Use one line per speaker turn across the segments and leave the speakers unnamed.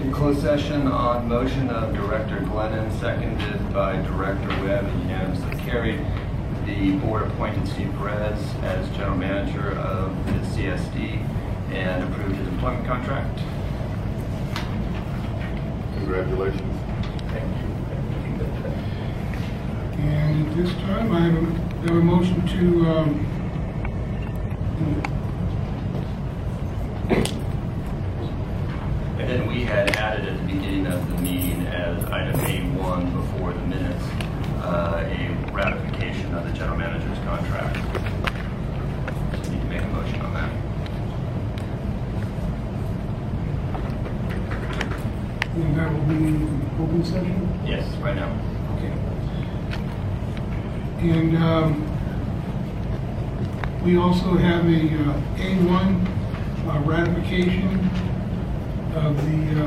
In closed session on motion of Director Glennon, seconded by Director Webb, and unanimously carried, the board appointed Steve Perez as general manager of the CSD and approved his employment contract.
Congratulations.
Thank you.
And at this time, I have a motion to
And then we had added at the beginning of the meeting as item A1 before the minutes, a ratification of the general manager's contract. So you need to make a motion on that.
and that will be open session.
Yes, right now.
Okay. And we also have a A1 ratification of the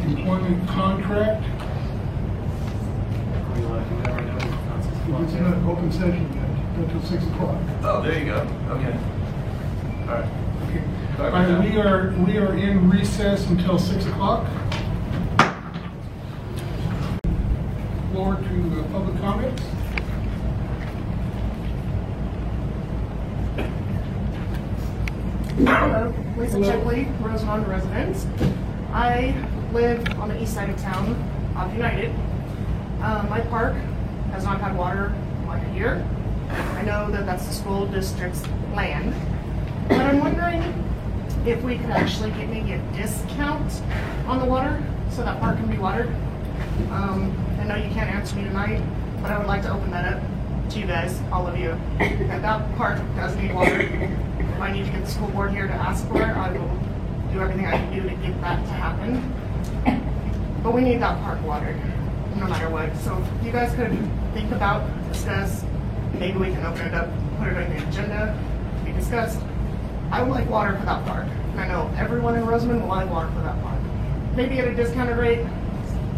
employment contract. It's not open session yet, until 6 o'clock.
Oh, there you go. Okay. All right.
Okay.
Sorry
All
about
right,
that.
we are in recess until 6 o'clock. Floor to public comments.
Hello, Lisa
Hello.
Chipley, Rosemont resident. I live on the east side of town, off United. My park has not had water in like a year. I know that that's the school district's land, but I'm wondering if we could actually get maybe a discount on the water so that park can be watered. I know you can't answer me tonight, but I would like to open that up to you guys, all of you, that park does need water. If I need to get the school board here to ask for it, I will do everything I can do to get that to happen. But we need that park watered, no matter what. So if you guys could think about, discuss, maybe we can open it up, put it on the agenda, to be discussed. I would like water for that park. And I know everyone in Rosamond will like water for that park. Maybe at a discounted rate,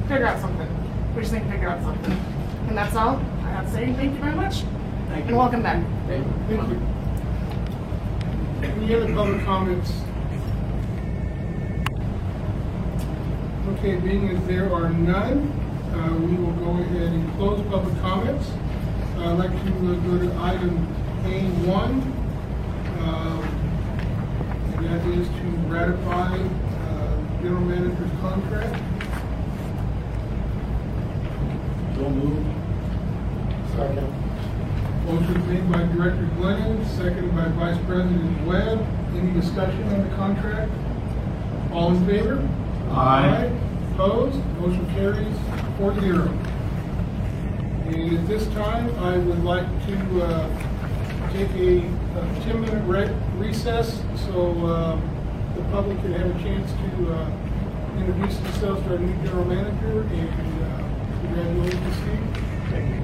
figure out something. We just need to figure out something. And that's all I have to say. Thank you very much.
Thank
And welcome back.
Thank you. Any other public comments? Okay, being as there are none, we will go ahead and close public comments. I'd like to go to item A1, and that is to ratify general manager's contract.
So moved. Second.
Motion made by Director Glennon, seconded by Vice President Webb. Any discussion on the contract? All in favor?
Aye.
Opposed? Motion carries 4-0. And at this time, I would like to take a 10-minute recess so the public can have a chance to introduce themselves to our new general manager, and congratulations, Steve.
Thank you.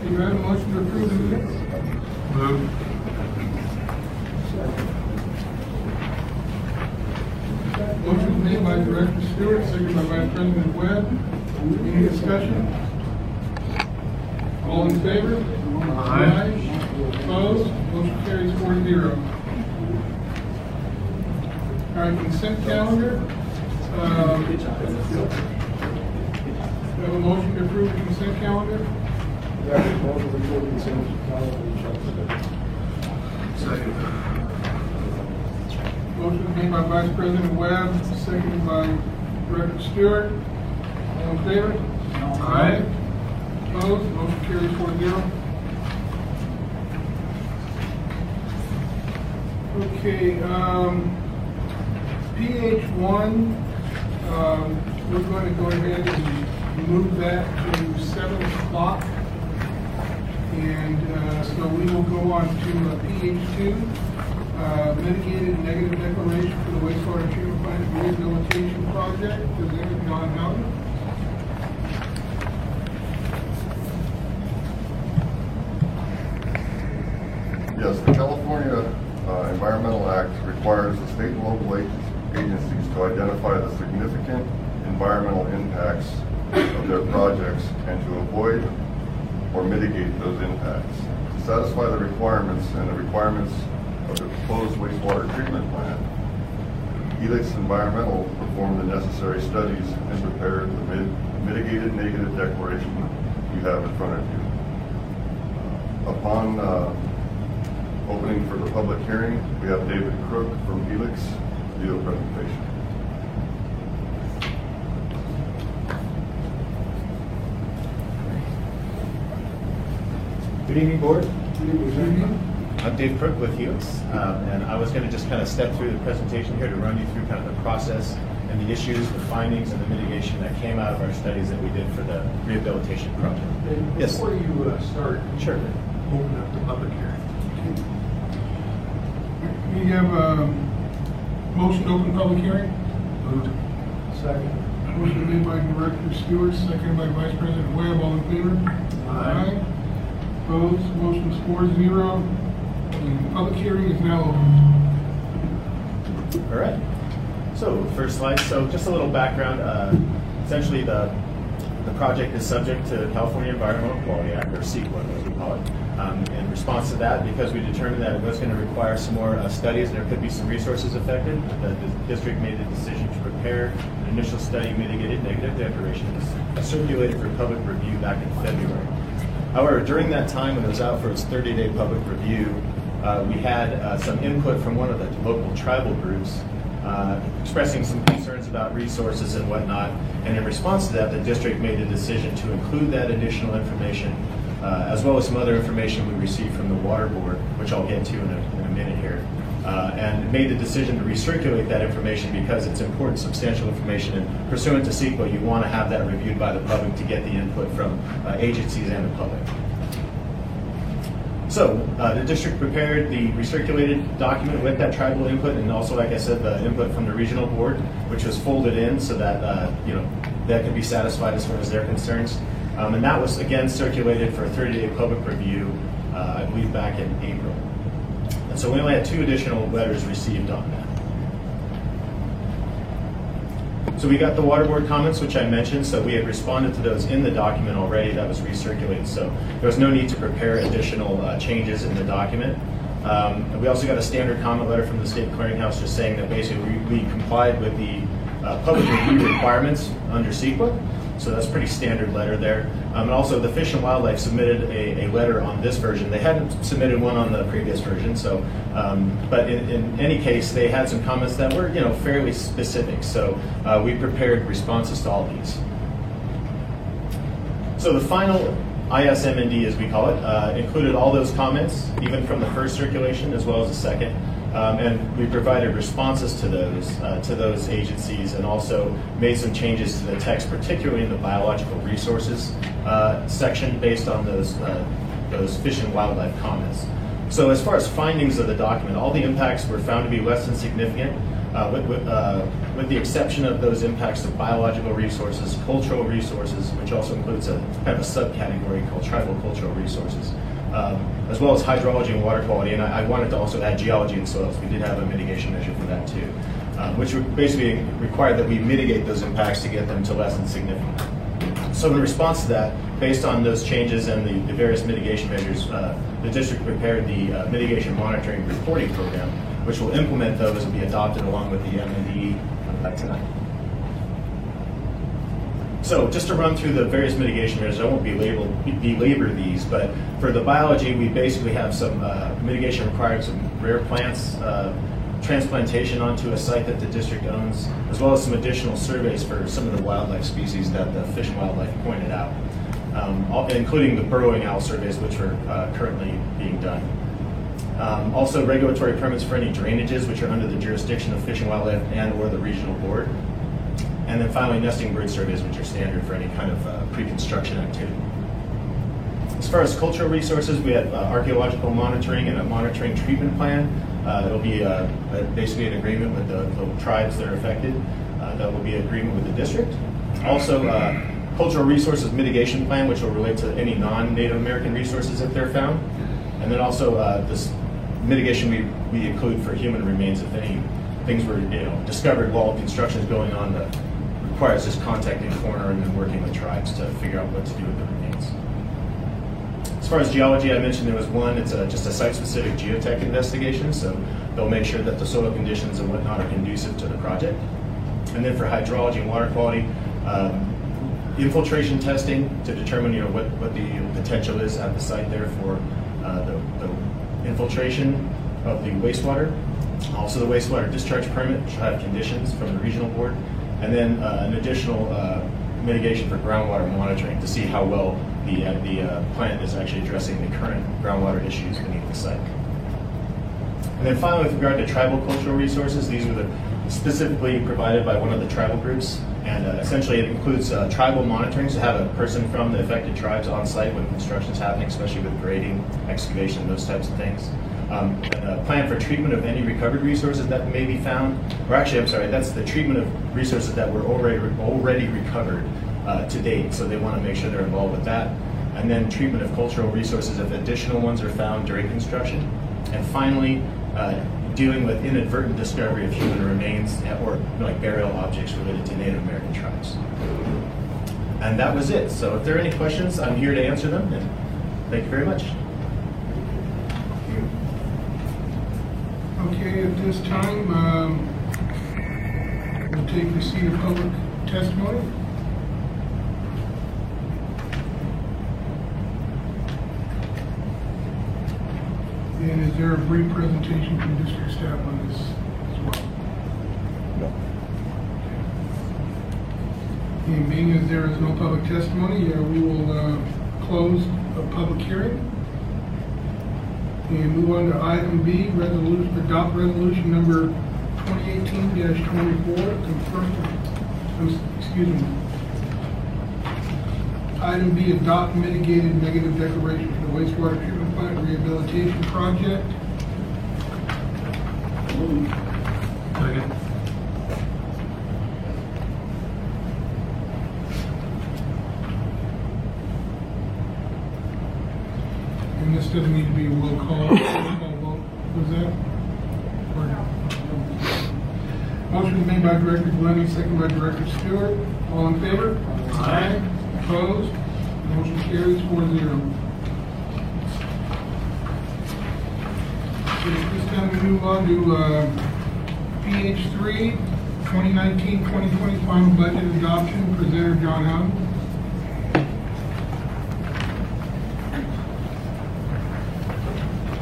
Do you have a motion to approve the minutes?
Moved.
Motion made by Director Stewart, seconded by Vice President Webb. Any discussion? All in favor?
Aye.
Opposed? Motion carries 4-0. All right, consent calendar. We have a motion to approve the consent calendar.
Second.
Motion made by Vice President Webb, seconded by Director Stewart. All in favor?
Aye.
Opposed? Motion carries 4-0. Okay, PH1, we're going to go ahead and move that to 7 o'clock. And so we will go on to PH2, mitigated negative declaration for the wastewater treatment plant rehabilitation project, presented John Howden.
Yes, the California Environmental Act requires the state and local agencies to identify the significant environmental impacts of their projects and to avoid or mitigate those impacts. To satisfy the requirements, and the requirements of the proposed wastewater treatment plant. Helix Environmental performed the necessary studies and prepared the mitigated negative declaration you have in front of you. Upon opening for the public hearing, we have David Crook from Helix to do a presentation.
Good evening, Board.
Good evening.
I'm Dave Crook with Helix, and I was going to just kind of step through the presentation here to run you through kind of the process and the issues, the findings, and the mitigation that came out of our studies that we did for the rehabilitation project.
And
Yes.
before you start,
Sure.
open up the public hearing.
We have a motion to open public hearing.
Moved. Second.
Motion made by Director Stewart, seconded by Vice President Webb. All in favor?
Aye.
Opposed? Motion is 4-0. The public hearing is now open.
All right. So, first slide. So, just a little background. Essentially, the project is subject to the California Environmental Quality Act, or CEQA, as we call it. In response to that, because we determined that it was going to require some more studies and there could be some resources affected, the district made the decision to prepare an initial study mitigated negative declaration circulated for public review back in February. However, during that time when it was out for its 30-day public review, we had some input from one of the local tribal groups expressing some concerns about resources and whatnot. And in response to that, the district made a decision to include that additional information, as well as some other information we received from the Water Board, which I'll get to in a minute here. And made the decision to recirculate that information because it's important, substantial information, and pursuant to CEQA, you want to have that reviewed by the public to get the input from agencies and the public. So the district prepared the recirculated document with that tribal input, and also, like I said, the input from the regional board, which was folded in so that that could be satisfied as far as their concerns. And that was again circulated for a 30-day public review, I believe back in April. And so we only had 2 additional letters received on that. So we got the Water Board comments, which I mentioned, so we had responded to those in the document already that was recirculated, so there was no need to prepare additional changes in the document. We also got a standard comment letter from the State Clearinghouse just saying that basically we complied with the public review requirements under CEQA, so that's a pretty standard letter there. And also the Fish and Wildlife submitted a letter on this version. They hadn't submitted one on the previous version, so but in any case, they had some comments that were fairly specific. So we prepared responses to all these. So the final ISM&D, as we call it, included all those comments, even from the first circulation as well as the second. And we provided responses to those agencies, and also made some changes to the text, particularly in the biological resources section, based on those Fish and Wildlife comments. So as far as findings of the document, all the impacts were found to be less than significant, with the exception of those impacts to biological resources, cultural resources, which also includes a kind of a subcategory called tribal cultural resources, as well as hydrology and water quality. And I wanted to also add geology and soils. We did have a mitigation measure for that too, which would basically require that we mitigate those impacts to get them to less than significant. So in response to that, based on those changes and the various mitigation measures, the district prepared the mitigation monitoring reporting program, which will implement those and be adopted along with the MNDE tonight. So just to run through the various mitigation measures, I won't belabor these, but for the biology, we basically have some mitigation required, some rare plants, transplantation onto a site that the district owns, as well as some additional surveys for some of the wildlife species that the Fish and Wildlife pointed out, including the burrowing owl surveys, which are currently being done. Also regulatory permits for any drainages, which are under the jurisdiction of Fish and Wildlife and or the regional board. And then finally, nesting bird surveys, which are standard for any kind of pre-construction activity. As far as cultural resources, we have archaeological monitoring and a monitoring treatment plan. It'll be basically an agreement with the tribes that are affected. That will be an agreement with the district. Also, cultural resources mitigation plan, which will relate to any non-Native American resources if they're found. And then also this mitigation we include for human remains if any things were discovered while construction is going on that requires just contacting the coroner and then working with tribes to figure out what to do with the remains. As far as geology, I mentioned there was one. It's just a site-specific geotech investigation, so they'll make sure that the soil conditions and whatnot are conducive to the project. And then for hydrology and water quality, infiltration testing to determine what the potential is at the site there for the infiltration of the wastewater. Also, the wastewater discharge permit should have conditions from the regional board, and then an additional mitigation for groundwater monitoring to see how well the plant is actually addressing the current groundwater issues beneath the site. And then finally, with regard to tribal cultural resources, these were specifically provided by one of the tribal groups, and essentially it includes tribal monitoring, so have a person from the affected tribes on site when construction is happening, especially with grading, excavation, those types of things. A plan for treatment of any recovered resources that may be found, or actually, I'm sorry, that's the treatment of resources that were already recovered to date, so they want to make sure they're involved with that. And then treatment of cultural resources if additional ones are found during construction. And finally, dealing with inadvertent discovery of human remains or like burial objects related to Native American tribes. And that was it. So if there are any questions, I'm here to answer them, and thank you very much.
Okay, at this time, we'll take receipt of public testimony. And is there a brief presentation from district staff on this as well?
No.
And being as there is no public testimony, we will close a public hearing and move on to item B, adopt resolution number 2018-24, Item B, adopt mitigated negative declaration for the wastewater treatment plant rehabilitation project.
Second.
And this doesn't need to be a roll call vote. Was that? Or no? Motion made by Director Glenn, second by Director Stewart. All in favor? Aye. Opposed? Motion carries 4-0. So at this time we move on to PH3, 2019-2020 final budget adoption. Presenter John Howden.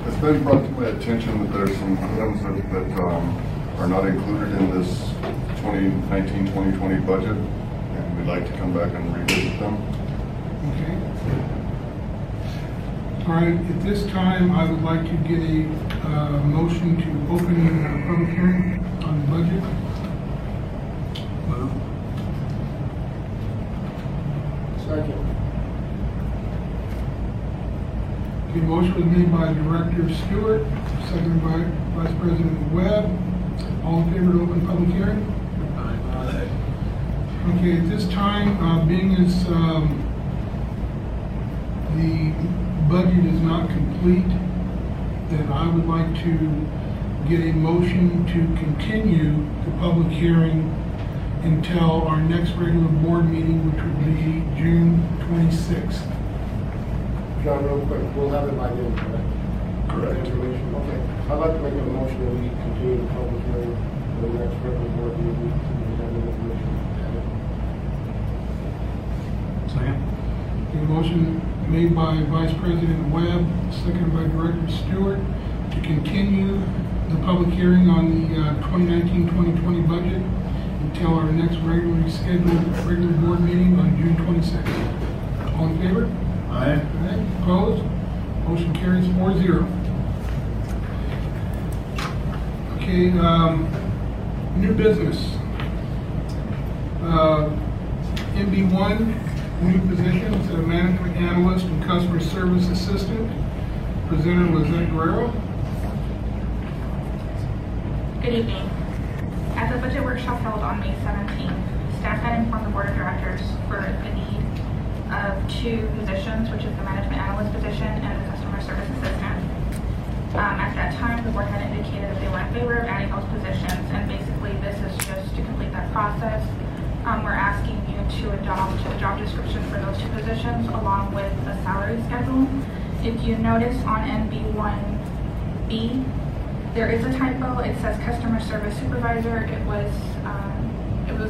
It's been brought to my attention that there's some items that are not included in this 2019-2020 budget, and we'd like to come back and revisit them.
Okay. All right, at this time, I would like to get a motion to open a public hearing on the budget.
Move.
Second. Okay, motion was made by Director Stewart, seconded by Vice President Webb. All in favor to open public hearing?
Aye.
Okay, at this time, being as the budget is not complete, then I would like to get a motion to continue the public hearing until our next regular board meeting, which would be June 26th.
John, real quick, we'll have it by then, correct?
Correct.
Information, okay. I'd like to make a motion that we continue the public hearing for the next regular board meeting.
Second.
A motion made by Vice President Webb, seconded by Director Stewart, to continue the public hearing on the 2019-2020 budget until our next regularly scheduled regular board meeting on June 26th. All in favor?
Aye.
Aye. Opposed? Motion carries 4-0. Okay, new business. MB1, new positions, management analyst and customer service assistant. Presenter Lizette Guerrero.
Good evening. At the budget workshop held on May 17th, staff had informed the board of directors for the need of two positions, which is the management analyst position and the customer service assistant. At that time, the board had indicated that they were in favor of adding those positions, and basically this is just to complete that process. We're asking you to adopt the job description for those two positions along with the salary schedule. If you notice on NB1B, there is a typo. It says customer service supervisor. It was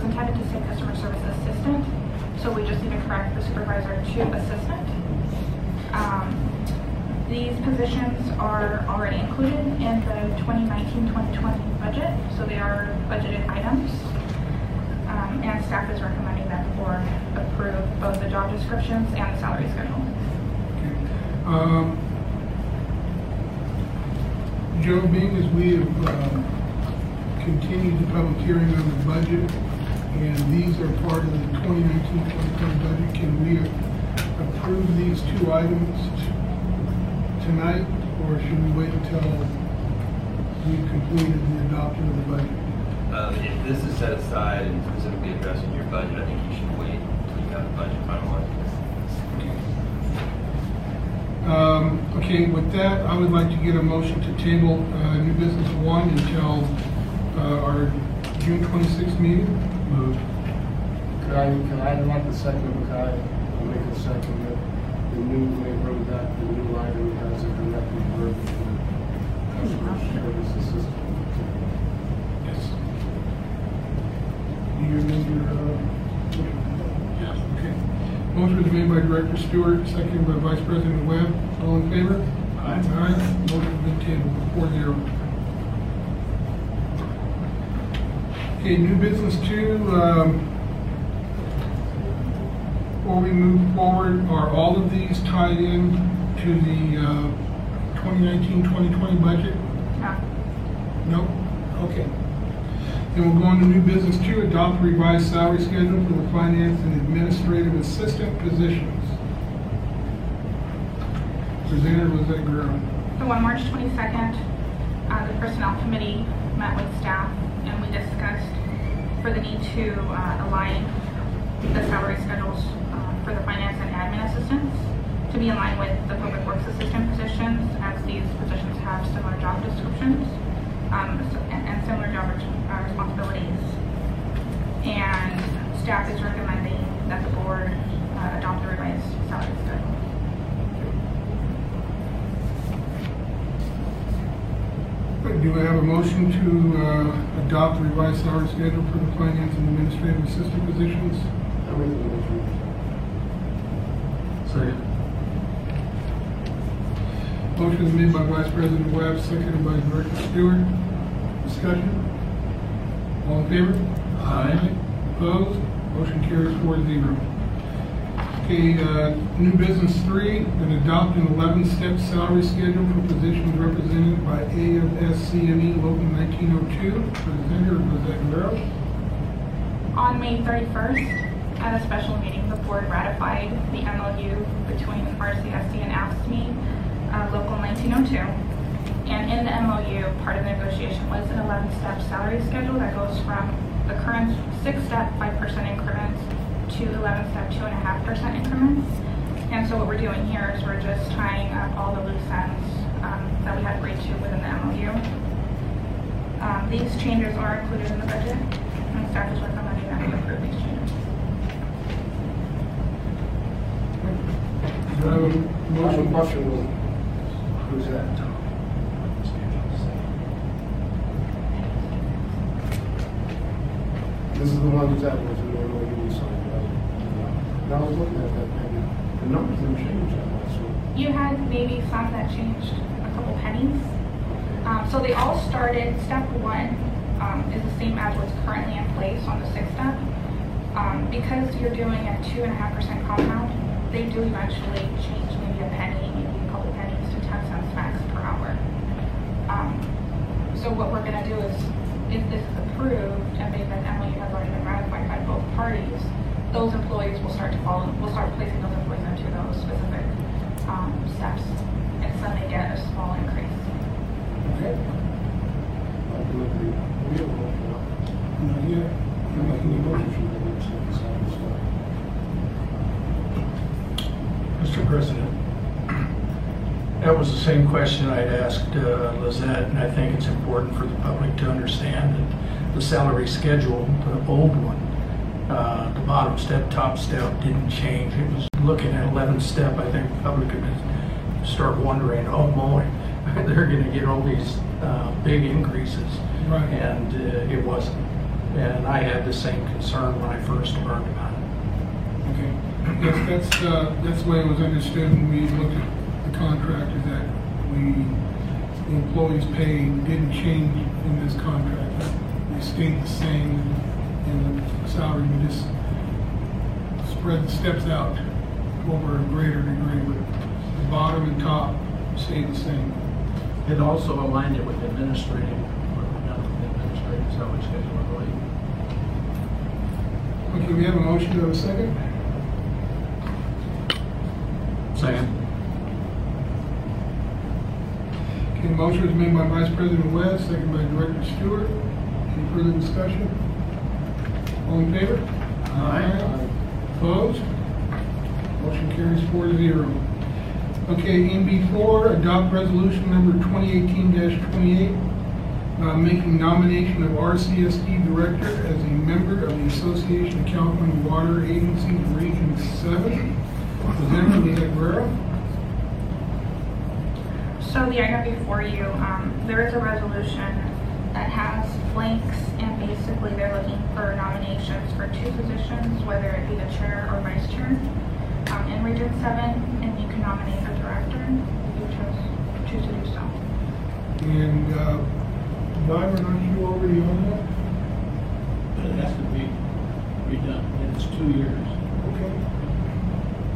intended to say customer service assistant, so we just need to correct the supervisor to assistant. These positions are already included in the 2019-2020 budget, so they are budgeted items. And staff is recommending that the board approve both the job descriptions and the salary schedule.
Joe, being as we have continued the public hearing on the budget, and these are part of the 2019-2020 budget, can we approve these two items tonight, or should we wait until we've completed the adoption of the budget?
If this is set aside and specifically addressing your budget, I think you should wait until you have the budget finalized.
Okay, with that, I would like to get a motion to table new business 1 until our June 26th meeting.
Moved.
Could I like the second, I'll make a second that the new labor, that the new item has a direct verb for customer service assistant.
Yes. Do you remember?
Yes.
Okay. Motion is made by Director Stewart, seconded by Vice President Webb. All in favor?
Aye.
Aye. Motion has been tabled, 4-0. Okay, new business 2. Before we move forward, are all of these tied in to the 2019-2020 budget?
No.
No? Okay. Then we'll go on to new business 2, adopt revised salary schedule for the finance and administrative assistant positions. Presenter was that Guerrero.
So on March 22nd, the Personnel Committee met with staff and we discussed for the need to align the salary schedules for the finance and admin assistants to be in line with the public works assistant positions, as these positions have similar job descriptions and similar job responsibilities. And staff is recommending that the board adopt the revised salary schedule.
Do I have a motion to adopt the revised salary schedule for the finance and administrative assistant positions?
I'll make the motion.
Second.
Motion is made by Vice President Webb, seconded by Director Stewart. Discussion? All in favor?
Aye.
Opposed? Motion carries 4-0. Okay, new business 3, and adopt an 11-step salary schedule for positions represented by AFSCME Local 1902. Presenter was that Guerrero.
On May 31st, at a special meeting, the board ratified the MOU between RCSD and AFSCME Local 1902. And in the MOU, part of the negotiation was an 11-step salary schedule that goes from the current 6-step 5% increments to 11-step 2.5% increments. And so what we're doing here is we're just tying up all the loose ends that we had agreed to within the MOU. These changes are included in the budget, and staff is recommending that we approve these changes.
Do I have a
Motion,
motion?
question, who's that? This is the one that was in the MOU we signed, right? Now I was looking at that, maybe the numbers didn't change that much, so.
You had maybe some that changed a couple pennies. So they all started, step 1 is the same as what's currently in place on the 6th step. Because you're doing a 2.5% compound, they do eventually change maybe a penny, maybe a couple pennies to 10 cents max per hour. So what we're gonna do is, if this is approved and based on MOU has already been ratified by both parties, those employees will start to follow, we'll start placing those employees into those specific steps. And so they get a small increase.
Okay.
We have a motion now.
Not yet.
I'm making a motion for the next step.
Mr. President, that was the same question I'd asked Lizette, and I think it's important for the public to understand that the salary schedule, the old one, the bottom step, top step didn't change. It was looking at 11 step. I think the public would start wondering, oh boy, they're gonna get all these big increases.
Right.
And it wasn't. And I had the same concern when I first learned about it.
Okay. Yes, that's the way it was understood when we looked at the contract, is that the employees' pay didn't change in this contract. They stayed the same, and the salary would just spread the steps out over a greater degree, but the bottom and top stayed the same.
It also aligned it with administrative, salary schedule, I believe.
Okay, we have a motion, do we have a second?
Second.
Okay, the motion was made by Vice President West, second by Director Stewart. Any further discussion? All in favor?
Aye.
Opposed? Motion carries 4-0. Okay, NB4, adopt resolution number 2018-28, making nomination of RCSD Director as a member of the Association of California Water Agencies Region 7. Representative Leah Guerrero.
So the item before you, there is a resolution that has blanks, and basically they're looking for nominations for 2 positions, whether it be the chair or vice chair in Region 7, and you can nominate a director if you choose to do so.
And Byron, aren't you already on that?
But it has to be redone, and it's 2 years.
Okay.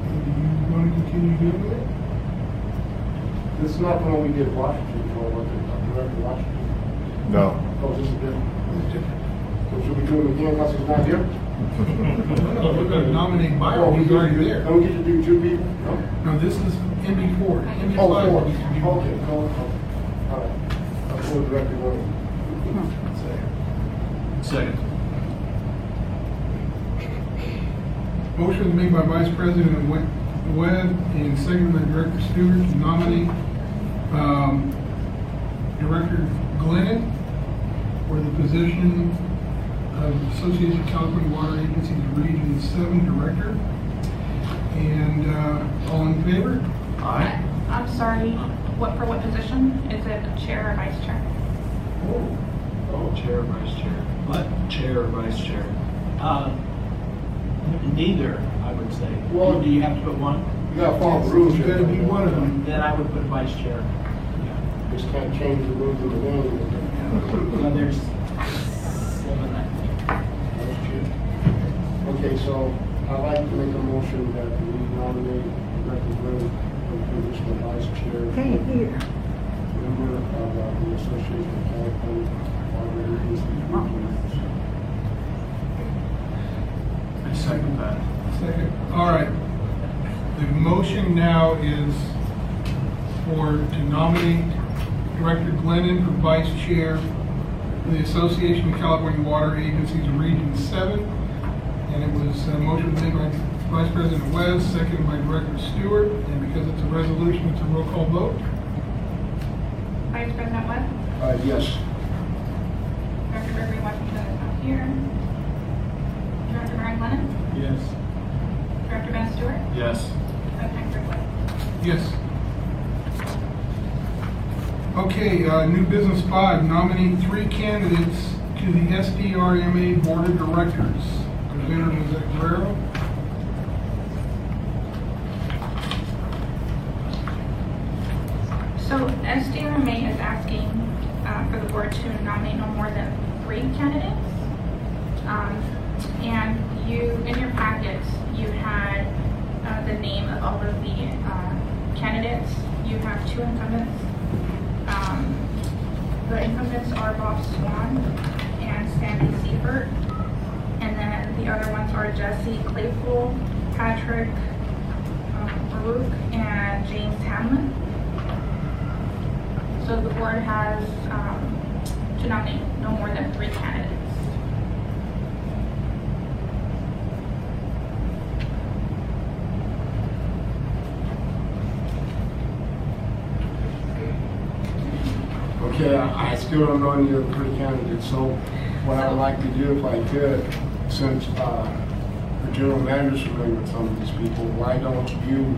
And do you want to continue doing it?
This is not the one we did Washington for, was it? Director Washington?
No.
Oh, this is different.
It's different.
So should we do it again once he's not here?
No, we're going to nominate Byron, he's already there.
Don't we get to do 2 people? No?
No, this is NB4. NB5
Oh, 4.
needs to be-
Okay, all right. I'll go directly on.
Second.
Motion was made by Vice President Webb and seconded by Director Stewart to nominate Director Glennon for the position of Association of California Water Agencies Region 7 Director. And all in favor?
Aye.
I'm sorry, for what position? Is it chair or vice chair?
Oh, chair or vice chair? What? Chair or vice chair? Neither, I would say.
Well-
Do you have to put one?
You gotta follow the rules.
It's got to be one of them.
Then I would put vice chair.
Just can't change the rules of the game.
Well, there's 7, I think.
Okay, so I'd like to make a motion that we nominate Director Glenn for the position of vice chair. Member of the Association of California Water Agencies.
I second that.
Second. All right. The motion now is to nominate Director Glennon for Vice Chair for the Association of California Water Agencies Region 7. And it was a motion made by Vice President West, seconded by Director Stewart. And because it's a resolution, it's a roll call vote.
Vice President Webb?
Yes.
Director Gregory Washington is not here. Director Brian Glennon?
Yes.
Director Ben Stewart?
Yes.
President Greg Webb?
Yes. Okay, new business 5, nominate 3 candidates to the SDRMA Board of Directors. Representative Zach Guerrero.
So SDRMA is asking for the board to nominate no more than 3 candidates. And you, in your packets, you had the name of all of the candidates. You have 2 incumbents. The incumbents are Bob Swan and Sandy Seifert. And then the other ones are Jesse Claypool, Patrick Baruch, and James Hamlin. So the board has to nominate no more than 3 candidates.
Okay, I still don't know any of the 3 candidates, so what I would like to do, if I could, since the general manager's familiar with some of these people, why don't you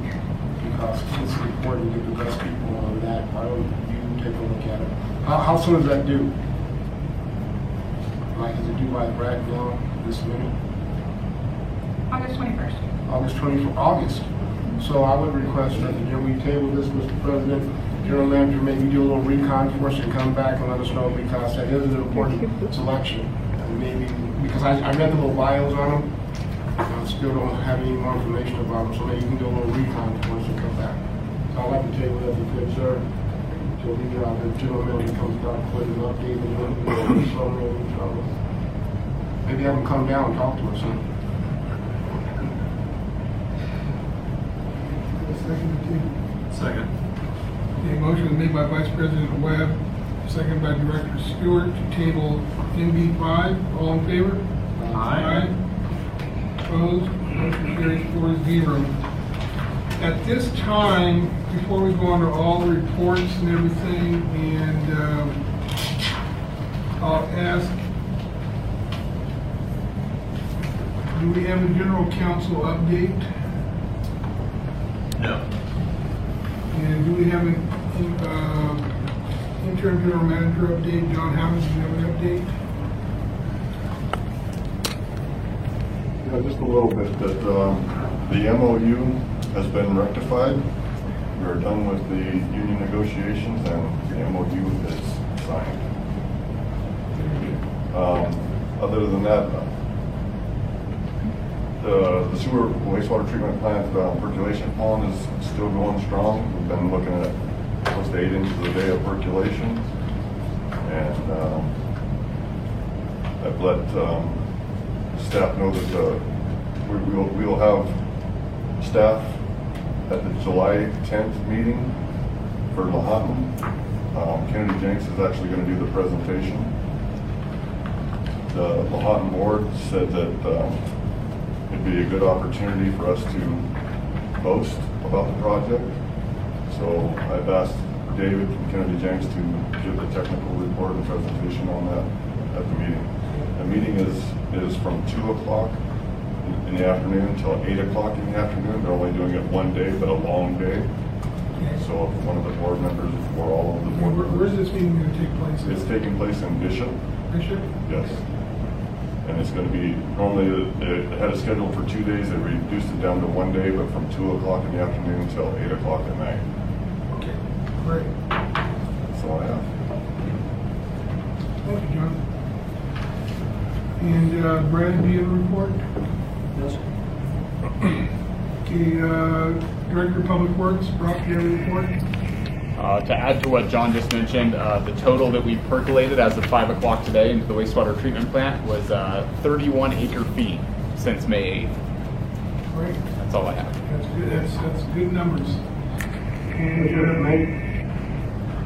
because since it's important to get the best people on that, why don't you take a look at it? How soon is that due? Like, is it due by right now, this minute?
August 21st.
August 24th, August. So I would request that we table this, Mr. President, General Manager, maybe do a little recon for us and come back and let us know, because that is an important selection. And maybe, because I read the little bios on them, I still don't have any more information about them, so maybe you can do a little recon for us and come back. So I'd like to table that if you could, sir, till the General Manager comes back with an update and a summary of each other. Maybe have them come down and talk to us, huh?
Second.
Okay, motion is made by Vice President Webb, seconded by Director Stewart to table NB5. All in favor? Aye. Opposed? Motion carries 4-0. At this time, before we go on to all the reports and everything, and I'll ask, do we have a general counsel update?
No.
And do we have an interim general manager update? John Howard, do you have an update?
Yeah, just a little bit, that the MOU has been rectified. We're done with the union negotiations and the MOU is signed. Other than that, the sewer wastewater treatment plant percolation pond is still going strong. We've been looking at close to 8 inches a day of percolation. And I've let staff know that we will have staff at the July 10th meeting for Lahontan. Kennedy Jenks is actually going to do the presentation. The Lahontan board said that it'd be a good opportunity for us to boast about the project. So I've asked David from Kennedy Jenks to give the technical report and presentation on that at the meeting. The meeting is from 2 o'clock in the afternoon until 8 o'clock in the afternoon. They're only doing it one day, but a long day. So if one of the board members or all of the board members.
Where's this meeting going to take place?
It's taking place in Bishop.
Bishop?
Yes. And it's going to be, normally they had it scheduled for 2 days, they reduced it down to one day, but from 2 o'clock in the afternoon until 8 o'clock at night.
Okay, great.
That's all I have.
Thank you, John. And Brad, do you have a report?
Yes.
Okay, Director of Public Works, Brock, do you have a report?
To add to what John just mentioned, the total that we percolated as of 5 o'clock today into the wastewater treatment plant was 31 acre-feet since May 8th.
Great.
That's all I have.
That's good. That's good numbers. And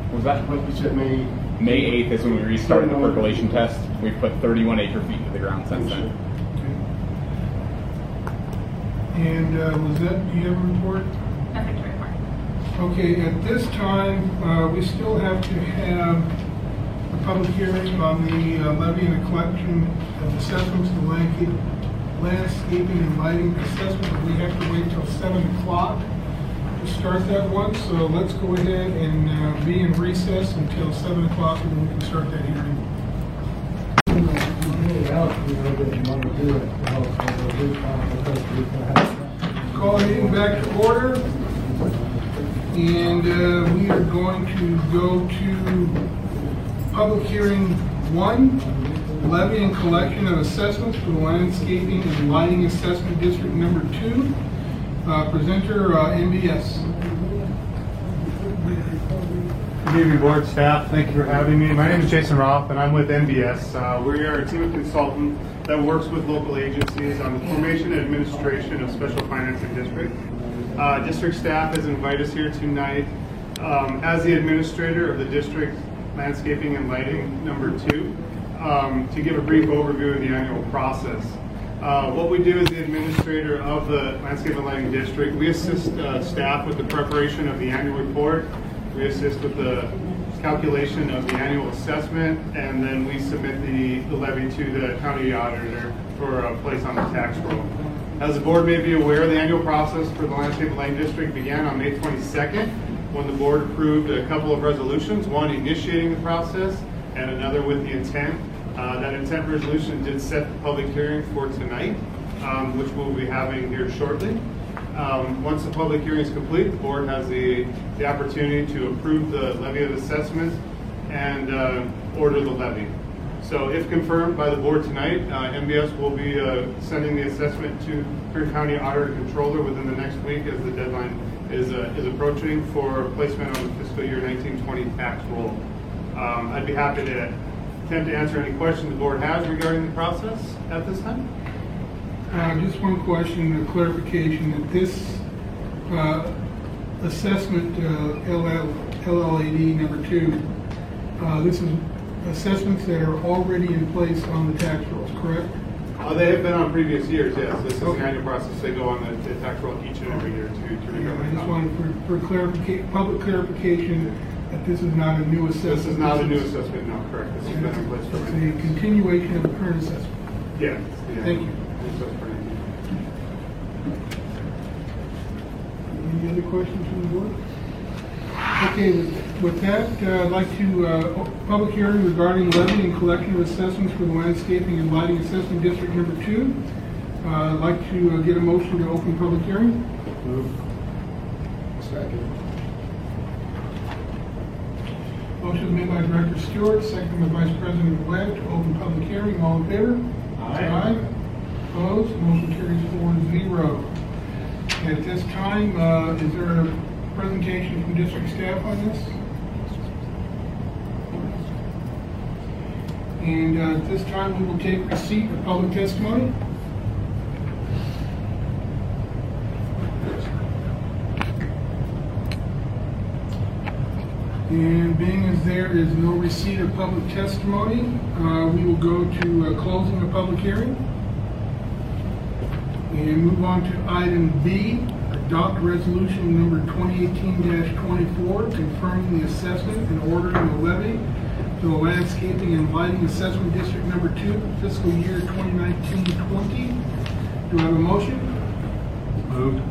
What was that?
What you said, May?
May 8th is when we restarted the percolation test. We've put 31 acre-feet into the ground since then.
And Lizette, do you have a report?
Nothing to report.
Okay, at this time, we still have to have a public hearing on the levy and the collection of assessments, the landscaping and lighting assessment. We have to wait till 7 o'clock to start that one, so let's go ahead and be in recess until 7 o'clock and then we can start that hearing. Call the meeting back to order. And we are going to go to public hearing 1, levy and collection of assessments for the landscaping and lighting assessment district number 2. Presenter MBS.
Good evening, board staff. Thank you for having me. My name is Jason Roth, and I'm with NBS. We are a team of consultants that works with local agencies on the formation and administration of special financing districts. District staff has invited us here tonight as the administrator of the district landscaping and lighting number 2 to give a brief overview of the annual process. What we do as the administrator of the landscape and lighting district, we assist staff with the preparation of the annual report. We assist with the calculation of the annual assessment, and then we submit the levy to the county auditor for a place on the tax roll. As the board may be aware, the annual process for the Landscape and Lighting District began on May 22nd when the board approved a couple of resolutions, one initiating the process and another with the intent. That intent resolution did set the public hearing for tonight, which we'll be having here shortly. Once the public hearing is complete, the board has the opportunity to approve the levy of assessment and order the levy. So if confirmed by the board tonight, MBS will be sending the assessment to Kern County Auditor Controller within the next week as the deadline is approaching for placement on the fiscal year 1920 tax roll. I'd be happy to attempt to answer any questions the board has regarding the process at this time.
Just one question, a clarification, that this assessment, LLAD number 2, this is assessments that are already in place on the tax rolls, correct?
They have been on previous years, yes. This is an annual process. They go on the tax roll each and every year to
I just wanted for public clarification that this is not a new assessment.
This is not a new assessment, no, correct. This has been in place for
It's
many
a
years.
continuation of the current assessment.
Yeah.
Thank you. Any other questions from the board? Okay, with that, I'd like to, public hearing regarding levy and collection of assessments for the landscaping and lighting assessment district number 2. I'd like to get a motion to open public hearing.
Second.
Motion made by Director Stewart, seconded by Vice President Webb to open public hearing. All in favor? Aye. Opposed? Motion carries 4-0. At this time, is there a presentation from district staff on this? And at this time, we will take receipt of public testimony. And being as there is no receipt of public testimony, we will go to closing the public hearing. And move on to item B, adopt resolution number 2018-24, confirming the assessment and ordering the levy to the landscaping and lighting assessment district number 2 for fiscal year 2019-20. Do I have a motion?
Moved.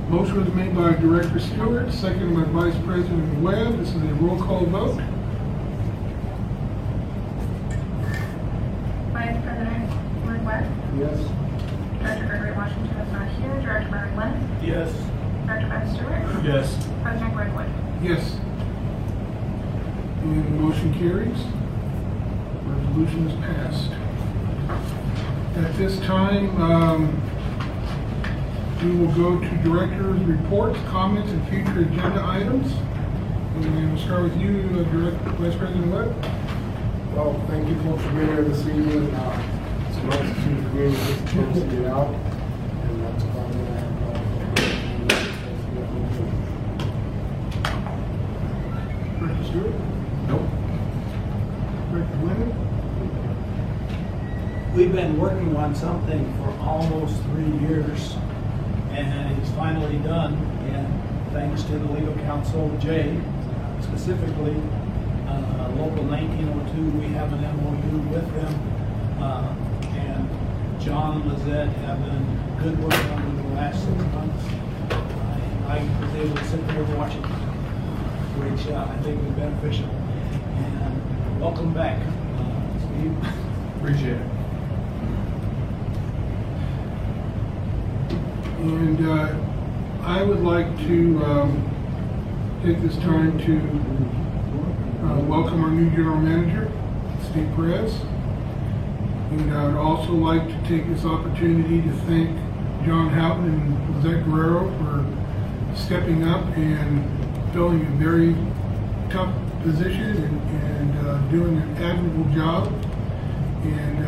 Motion was made by Director Stewart, seconded by Vice President Webb. This is a roll call vote.
Vice President Mark Webb,
Yes.
Director Gregory Washington is not here, Director Byron Lennon,
Yes.
Director Ben Stewart,
Yes.
President Greg Wood.
Yes. And the motion carries. Resolution is passed. At this time, we will go to director's reports, comments, and future agenda items. And we'll start with you, Vice President Webb.
Well, thank you folks for being here this evening. It's a nice opportunity for me to get a chance to get out. And that's about what I have.
Director Stewart?
Nope.
Director Lennon?
We've been working on something for almost 3 years, and it's finally done. And thanks to the legal counsel, Jay, specifically, Local 1902, we have an MOU with them. And John and Lizette have done good work over the last 6 months. I was able to sit there and watch it, which I think was beneficial. And welcome back, Steve.
Appreciate it.
And I would like to take this time to welcome our new general manager, Steve Perez. And I would also like to take this opportunity to thank John Houghton and Lizette Guerrero for stepping up and filling a very tough position and doing an admirable job. And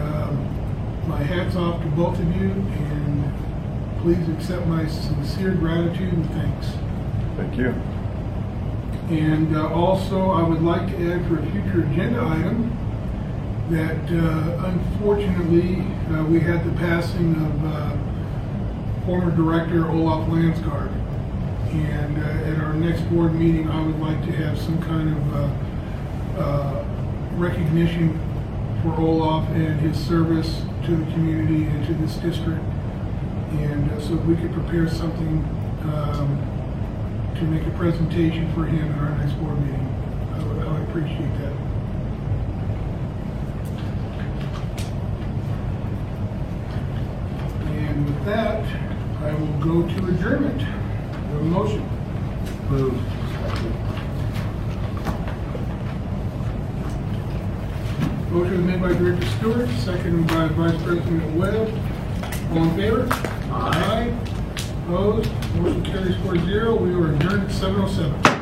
my hat's off to both of you, and please accept my sincere gratitude and thanks.
Thank you.
And also, I would like to add for a future agenda item that unfortunately we had the passing of former director Olaf Landsgaard. And at our next board meeting, I would like to have some kind of recognition for Olaf and his service to the community and to this district. And so if we could prepare something to make a presentation for him at our next board meeting, I would appreciate that. And with that, I will go to adjournment. We have a motion.
Move.
Motion was made by Director Stewart, seconded by Vice President Webb. All in favor? Aye. Opposed? Motion carries 4-0. We are adjourned at 7:07.